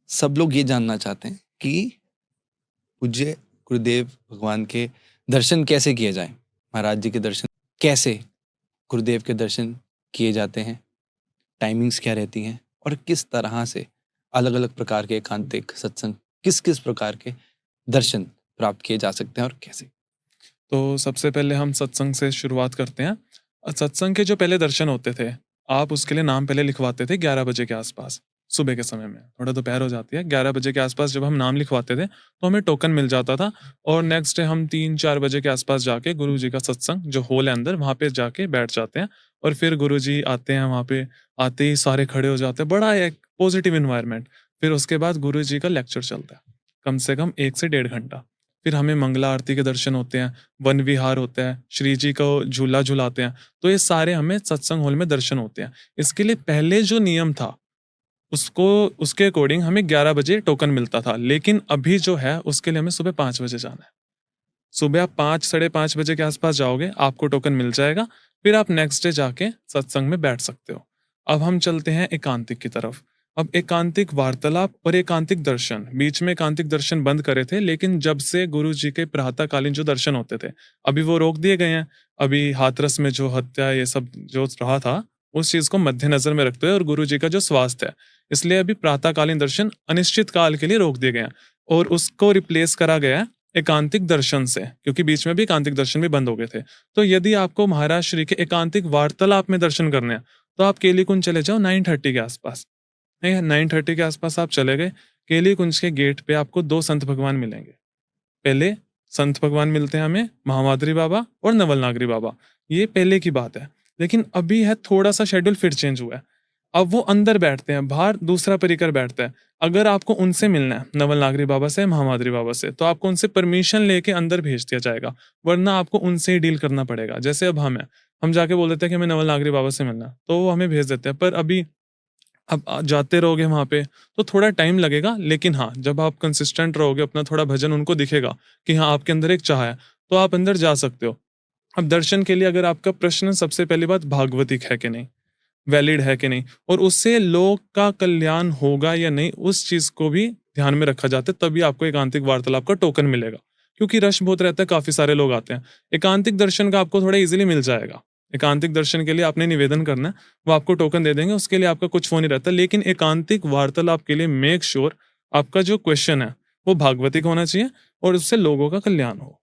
सब लोग ये जानना चाहते हैं कि पूज्य गुरुदेव भगवान के दर्शन कैसे किए जाएं। महाराज जी के दर्शन कैसे, गुरुदेव के दर्शन किए जाते हैं, टाइमिंग्स क्या रहती हैं और किस तरह से अलग अलग प्रकार के एकांतिक सत्संग, किस किस प्रकार के दर्शन प्राप्त किए जा सकते हैं और कैसे। तो सबसे पहले हम सत्संग से शुरुआत करते हैं। सत्संग के जो पहले दर्शन होते थे, आप उसके लिए नाम पहले लिखवाते थे 11 बजे के आसपास, सुबह के समय में। थोड़ा दोपहर हो जाती है, 11 बजे के आसपास जब हम नाम लिखवाते थे तो हमें टोकन मिल जाता था। और नेक्स्ट डे हम 3-4 बजे के आसपास जाके गुरु जी का सत्संग जो हॉल है अंदर, वहाँ पे जाके बैठ जाते हैं। और फिर गुरु जी आते हैं, वहाँ पे आते ही सारे खड़े हो जाते हैं, बड़ा एक पॉजिटिव इन्वायरमेंट। फिर उसके बाद गुरु जी का लेक्चर चलता है, कम से कम 1 से 1.5 घंटा। फिर हमें मंगला आरती के दर्शन होते हैं, वन विहार होता है, श्री जी को झूला झुलाते हैं। तो ये सारे हमें सत्संग हॉल में दर्शन होते हैं। इसके लिए पहले जो नियम था उसको, उसके अकॉर्डिंग हमें 11 बजे टोकन मिलता था, लेकिन अभी जो है उसके लिए हमें सुबह 5 बजे जाना है। सुबह आप 5 साढ़े 5 बजे के आसपास जाओगे, आपको टोकन मिल जाएगा। फिर आप नेक्स्ट डे जाके सत्संग में बैठ सकते हो। अब हम चलते हैं एकांतिक की तरफ। अब एकांतिक वार्तालाप और एकांतिक दर्शन, बीच में एकांतिक दर्शन बंद करे थे, लेकिन जब से गुरु जी के प्रातःकालीन जो दर्शन होते थे, अभी वो रोक दिए गए हैं। अभी हाथरस में जो हत्या ये सब जो रहा था, उस चीज को मद्देनजर में रखते हुए और गुरु जी का जो स्वास्थ्य है, इसलिए अभी प्रातःकालीन दर्शन अनिश्चित काल के लिए रोक दिए गए हैं। और उसको रिप्लेस करा गया है एकांतिक दर्शन से, क्योंकि बीच में भी एकांतिक दर्शन भी बंद हो गए थे। तो यदि आपको महाराज श्री के एकांतिक वार्तालाप में दर्शन करने हैं, तो आप केली कुंज चले जाओ 9:30 के आसपास। नहीं है, 9:30 के आसपास आप चले गए, केली कुंज के गेट पे आपको 2 संत भगवान मिलेंगे। पहले संत भगवान मिलते हैं हमें, महामाद्री बाबा और नवल नागरी बाबा। ये पहले की बात है, लेकिन अभी है थोड़ा सा शेड्यूल फिर चेंज हुआ है। अब वो अंदर बैठते हैं, बाहर दूसरा परिकर बैठता है। अगर आपको उनसे मिलना है, नवल नागरी बाबा से, महामाद्री बाबा से, तो आपको उनसे परमिशन लेके अंदर भेज दिया जाएगा, वरना आपको उनसे ही डील करना पड़ेगा। जैसे अब हम जाके बोल देते हैं कि हमें नवल नागरी बाबा से मिलना, तो वो हमें भेज देते हैं। पर अभी अब जाते रहोगे वहाँ पे तो थोड़ा टाइम लगेगा, लेकिन हाँ, जब आप कंसिस्टेंट रहोगे, अपना थोड़ा भजन उनको दिखेगा कि हाँ आपके अंदर एक चाह है, तो आप अंदर जा सकते हो। अब दर्शन के लिए अगर आपका प्रश्न, सबसे पहली बात भागवतिक है कि नहीं, वैलिड है कि नहीं, और उससे लोक का कल्याण होगा या नहीं, उस चीज को भी ध्यान में रखा जाता है। तभी आपको एकांतिक वार्तालाप का टोकन मिलेगा, क्योंकि रश बहुत रहता है, काफी सारे लोग आते हैं। एकांतिक दर्शन का आपको थोड़ा इजीली मिल जाएगा। एकांतिक दर्शन के लिए आपने निवेदन करना है, वो आपको टोकन दे देंगे, उसके लिए आपका कुछ वो नहीं रहता। लेकिन एकांतिक वार्तालाप के लिए मेक श्योर आपका जो क्वेश्चन है वो भागवतिक होना चाहिए और उससे लोगों का कल्याण हो।